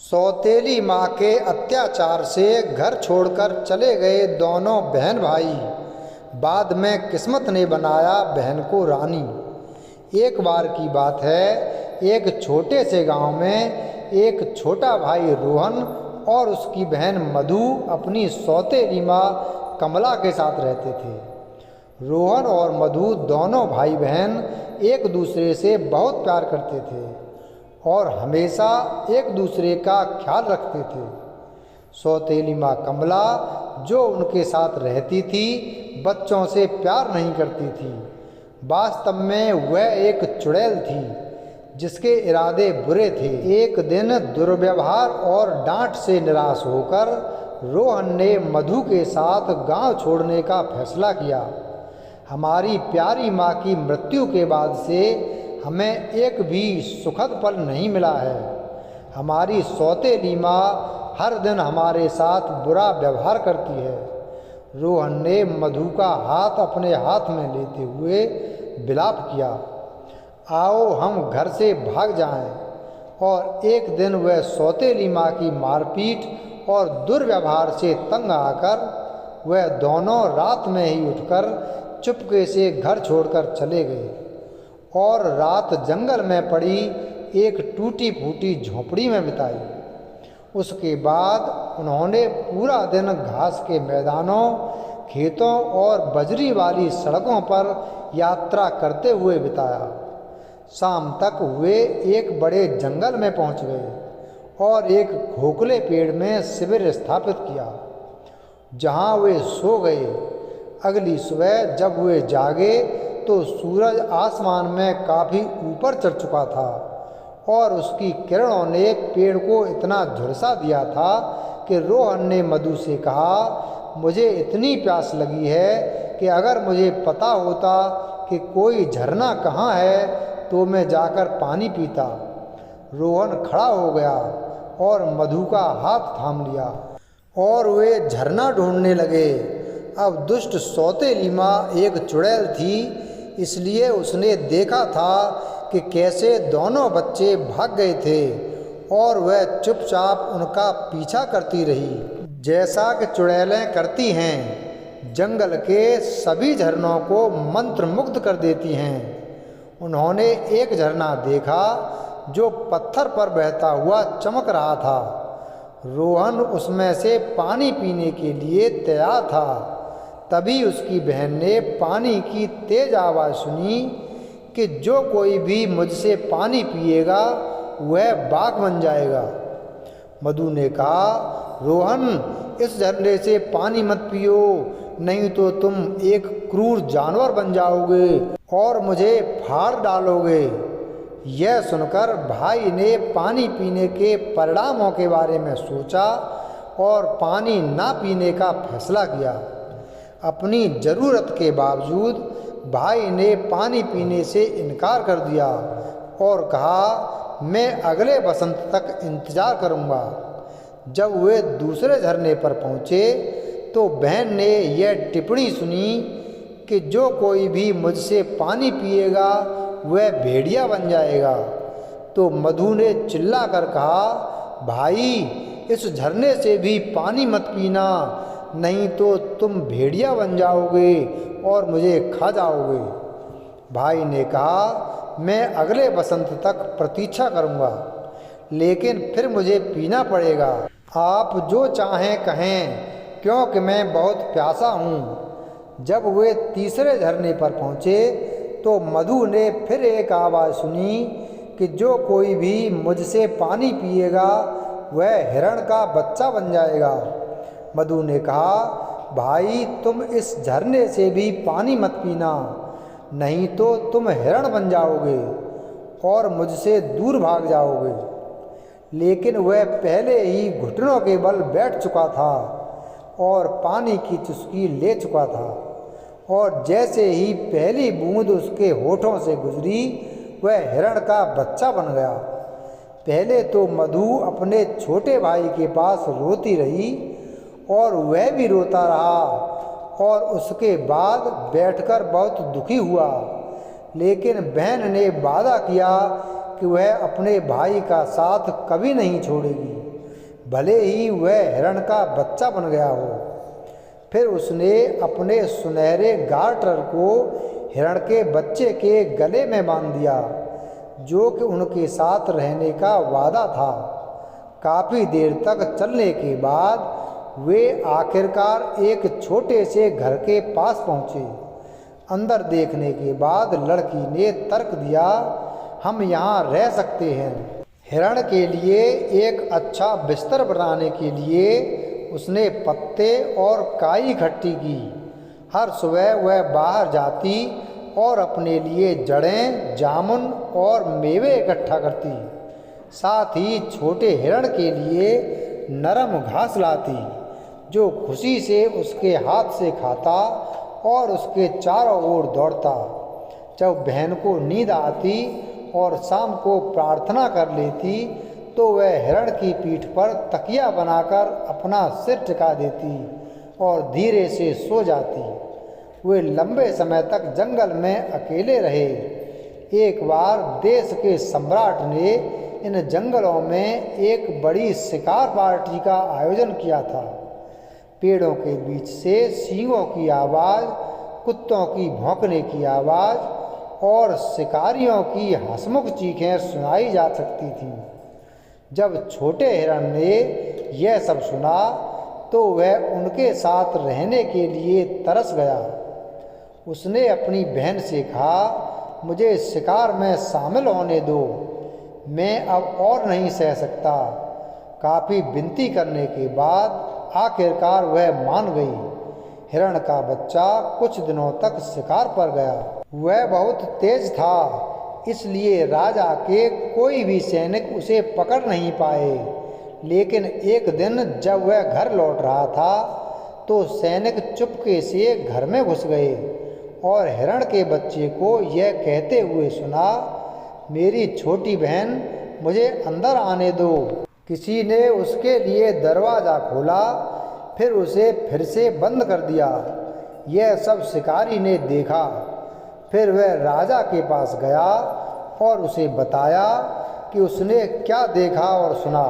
सौतेली माँ के अत्याचार से घर छोड़कर चले गए दोनों बहन भाई। बाद में किस्मत ने बनाया बहन को रानी। एक बार की बात है, एक छोटे से गांव में एक छोटा भाई रोहन और उसकी बहन मधु अपनी सौतेली माँ कमला के साथ रहते थे। रोहन और मधु दोनों भाई बहन एक दूसरे से बहुत प्यार करते थे और हमेशा एक दूसरे का ख्याल रखते थे। सौतेली माँ कमला जो उनके साथ रहती थी, बच्चों से प्यार नहीं करती थी। वास्तव में वह एक चुड़ैल थी जिसके इरादे बुरे थे। एक दिन दुर्व्यवहार और डांट से निराश होकर रोहन ने मधु के साथ गांव छोड़ने का फैसला किया। हमारी प्यारी माँ की मृत्यु के बाद से हमें एक भी सुखद पल नहीं मिला है। हमारी सौतेली माँ हर दिन हमारे साथ बुरा व्यवहार करती है। रोहन ने मधु का हाथ अपने हाथ में लेते हुए विलाप किया। आओ हम घर से भाग जाएं। और एक दिन वह सौतेली माँ की मारपीट और दुर्व्यवहार से तंग आकर वह दोनों रात में ही उठकर चुपके से घर छोड़कर चले गए और रात जंगल में पड़ी एक टूटी फूटी झोंपड़ी में बिताई। उसके बाद उन्होंने पूरा दिन घास के मैदानों, खेतों और बजरी वाली सड़कों पर यात्रा करते हुए बिताया। शाम तक वे एक बड़े जंगल में पहुंच गए और एक खोखले पेड़ में शिविर स्थापित किया, जहां वे सो गए। अगली सुबह जब वे जागे तो सूरज आसमान में काफ़ी ऊपर चढ़ चुका था और उसकी किरणों ने पेड़ को इतना झुलसा दिया था कि रोहन ने मधु से कहा, मुझे इतनी प्यास लगी है कि अगर मुझे पता होता कि कोई झरना कहाँ है तो मैं जाकर पानी पीता। रोहन खड़ा हो गया और मधु का हाथ थाम लिया और वे झरना ढूंढने लगे। अब दुष्ट सौतेली माँ एक चुड़ैल थी, इसलिए उसने देखा था कि कैसे दोनों बच्चे भाग गए थे और वह चुपचाप उनका पीछा करती रही, जैसा कि चुड़ैलें करती हैं। जंगल के सभी झरनों को मंत्रमुग्ध कर देती हैं। उन्होंने एक झरना देखा जो पत्थर पर बहता हुआ चमक रहा था। रोहन उसमें से पानी पीने के लिए तैयार था। तभी उसकी बहन ने पानी की तेज आवाज़ सुनी कि जो कोई भी मुझसे पानी पिएगा वह बाघ बन जाएगा। मधु ने कहा, रोहन इस झरने से पानी मत पियो, नहीं तो तुम एक क्रूर जानवर बन जाओगे और मुझे फाड़ डालोगे। यह सुनकर भाई ने पानी पीने के परिणामों के बारे में सोचा और पानी ना पीने का फैसला किया। अपनी ज़रूरत के बावजूद भाई ने पानी पीने से इनकार कर दिया और कहा, मैं अगले बसंत तक इंतज़ार करूँगा। जब वे दूसरे झरने पर पहुँचे तो बहन ने यह टिप्पणी सुनी कि जो कोई भी मुझसे पानी पिएगा वह भेड़िया बन जाएगा। तो मधु ने चिल्लाकर कहा, भाई इस झरने से भी पानी मत पीना, नहीं तो तुम भेड़िया बन जाओगे और मुझे खा जाओगे। भाई ने कहा, मैं अगले बसंत तक प्रतीक्षा करूँगा, लेकिन फिर मुझे पीना पड़ेगा। आप जो चाहें कहें, क्योंकि मैं बहुत प्यासा हूँ। जब वे तीसरे झरने पर पहुँचे तो मधु ने फिर एक आवाज़ सुनी कि जो कोई भी मुझसे पानी पिएगा वह हिरण का बच्चा बन जाएगा। मधु ने कहा, भाई तुम इस झरने से भी पानी मत पीना, नहीं तो तुम हिरण बन जाओगे और मुझसे दूर भाग जाओगे। लेकिन वह पहले ही घुटनों के बल बैठ चुका था और पानी की चुस्की ले चुका था और जैसे ही पहली बूंद उसके होठों से गुजरी वह हिरण का बच्चा बन गया। पहले तो मधु अपने छोटे भाई के पास रोती रही और वह भी रोता रहा और उसके बाद बैठकर बहुत दुखी हुआ। लेकिन बहन ने वादा किया कि वह अपने भाई का साथ कभी नहीं छोड़ेगी। भले ही वह हिरण का बच्चा बन गया हो। फिर उसने अपने सुनहरे गार्टर को हिरण के बच्चे के गले में बांध दिया, जो कि उनके साथ रहने का वादा था। काफ़ी देर तक चलने के बाद वे आखिरकार एक छोटे से घर के पास पहुँचे। अंदर देखने के बाद लड़की ने तर्क दिया, हम यहाँ रह सकते हैं। हिरण के लिए एक अच्छा बिस्तर बनाने के लिए उसने पत्ते और काई इकट्ठी की। हर सुबह वह बाहर जाती और अपने लिए जड़ें, जामुन और मेवे इकट्ठा करती। साथ ही छोटे हिरण के लिए नरम घास लाती, जो खुशी से उसके हाथ से खाता और उसके चारों ओर दौड़ता। जब बहन को नींद आती और शाम को प्रार्थना कर लेती तो वह हिरण की पीठ पर तकिया बनाकर अपना सिर टिका देती और धीरे से सो जाती। वे लंबे समय तक जंगल में अकेले रहे। एक बार देश के सम्राट ने इन जंगलों में एक बड़ी शिकार पार्टी का आयोजन किया था। पेड़ों के बीच से सींगों की आवाज़, कुत्तों की भौंकने की आवाज़ और शिकारियों की हंसमुख चीखें सुनाई जा सकती थीं। जब छोटे हिरण ने यह सब सुना तो वह उनके साथ रहने के लिए तरस गया। उसने अपनी बहन से कहा, मुझे शिकार में शामिल होने दो, मैं अब और नहीं सह सकता। काफ़ी विनती करने के बाद आखिरकार वह मान गई। हिरण का बच्चा कुछ दिनों तक शिकार पर गया। वह बहुत तेज था, इसलिए राजा के कोई भी सैनिक उसे पकड़ नहीं पाए। लेकिन एक दिन जब वह घर लौट रहा था तो सैनिक चुपके से घर में घुस गए और हिरण के बच्चे को यह कहते हुए सुना, मेरी छोटी बहन, मुझे अंदर आने दो। किसी ने उसके लिए दरवाज़ा खोला, फिर उसे फिर से बंद कर दिया। यह सब शिकारी ने देखा। फिर वह राजा के पास गया और उसे बताया कि उसने क्या देखा और सुना।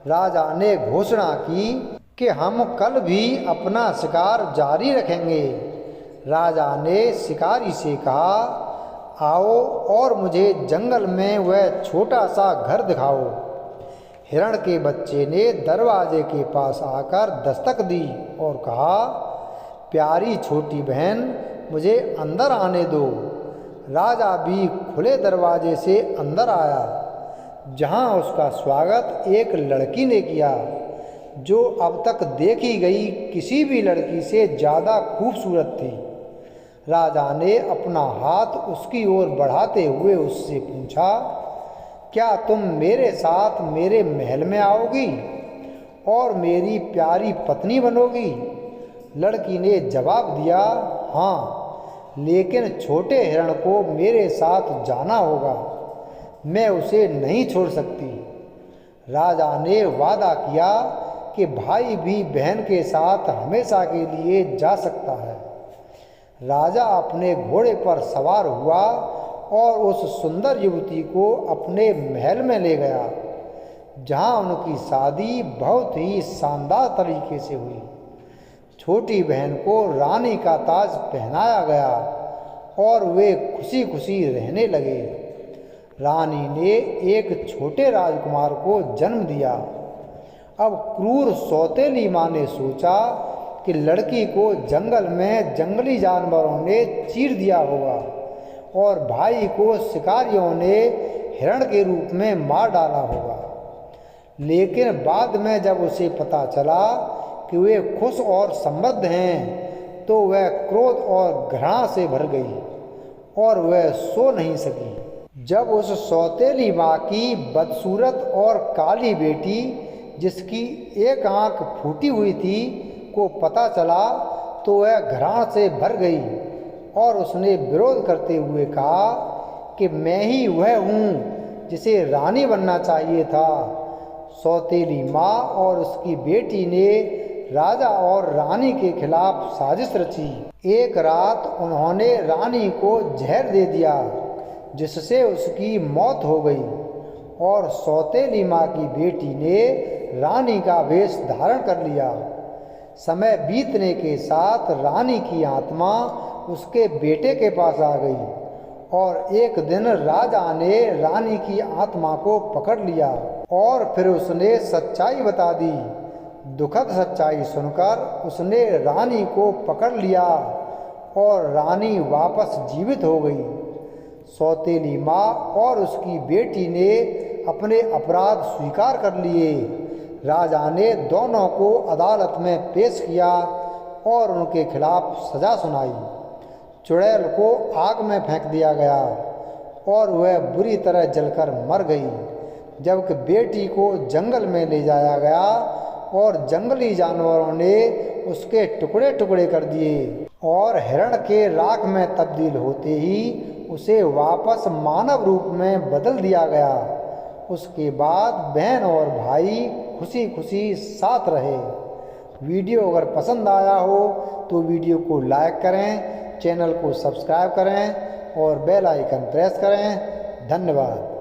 राजा ने घोषणा की कि हम कल भी अपना शिकार जारी रखेंगे। राजा ने शिकारी से कहा, आओ और मुझे जंगल में वह छोटा सा घर दिखाओ। हिरण के बच्चे ने दरवाजे के पास आकर दस्तक दी और कहा, प्यारी छोटी बहन, मुझे अंदर आने दो। राजा भी खुले दरवाजे से अंदर आया, जहां उसका स्वागत एक लड़की ने किया, जो अब तक देखी गई किसी भी लड़की से ज़्यादा खूबसूरत थी। राजा ने अपना हाथ उसकी ओर बढ़ाते हुए उससे पूछा, क्या तुम मेरे साथ मेरे महल में आओगी और मेरी प्यारी पत्नी बनोगी? लड़की ने जवाब दिया, हाँ, लेकिन छोटे हिरण को मेरे साथ जाना होगा, मैं उसे नहीं छोड़ सकती। राजा ने वादा किया कि भाई भी बहन के साथ हमेशा के लिए जा सकता है। राजा अपने घोड़े पर सवार हुआ और उस सुंदर युवती को अपने महल में ले गया, जहां उनकी शादी बहुत ही शानदार तरीके से हुई। छोटी बहन को रानी का ताज पहनाया गया और वे खुशी खुशी रहने लगे। रानी ने एक छोटे राजकुमार को जन्म दिया। अब क्रूर सौतेली माँ ने सोचा कि लड़की को जंगल में जंगली जानवरों ने चीर दिया होगा और भाई को शिकारियों ने हिरण के रूप में मार डाला होगा। लेकिन बाद में जब उसे पता चला कि वे खुश और समृद्ध हैं तो वह क्रोध और घृणा से भर गई और वह सो नहीं सकी। जब उस सौतेली माँ की बदसूरत और काली बेटी, जिसकी एक आंख फूटी हुई थी, को पता चला तो वह घृणा से भर गई और उसने विरोध करते हुए कहा कि मैं ही वह हूँ जिसे रानी बनना चाहिए था। सौतेली माँ और उसकी बेटी ने राजा और रानी के खिलाफ साजिश रची। एक रात उन्होंने रानी को जहर दे दिया, जिससे उसकी मौत हो गई और सौतेली माँ की बेटी ने रानी का वेश धारण कर लिया। समय बीतने के साथ रानी की आत्मा उसके बेटे के पास आ गई और एक दिन राजा ने रानी की आत्मा को पकड़ लिया और फिर उसने सच्चाई बता दी। दुखद सच्चाई सुनकर उसने रानी को पकड़ लिया और रानी वापस जीवित हो गई। सौतेली माँ और उसकी बेटी ने अपने अपराध स्वीकार कर लिए। राजा ने दोनों को अदालत में पेश किया और उनके खिलाफ सजा सुनाई। चुड़ैल को आग में फेंक दिया गया और वह बुरी तरह जलकर मर गई, जबकि बेटी को जंगल में ले जाया गया और जंगली जानवरों ने उसके टुकड़े टुकड़े कर दिए और हिरण के राख में तब्दील होते ही उसे वापस मानव रूप में बदल दिया गया। उसके बाद बहन और भाई खुशी खुशी साथ रहे। वीडियो अगर पसंद आया हो तो वीडियो को लाइक करें, चैनल को सब्सक्राइब करें और बेल आइकन प्रेस करें। धन्यवाद।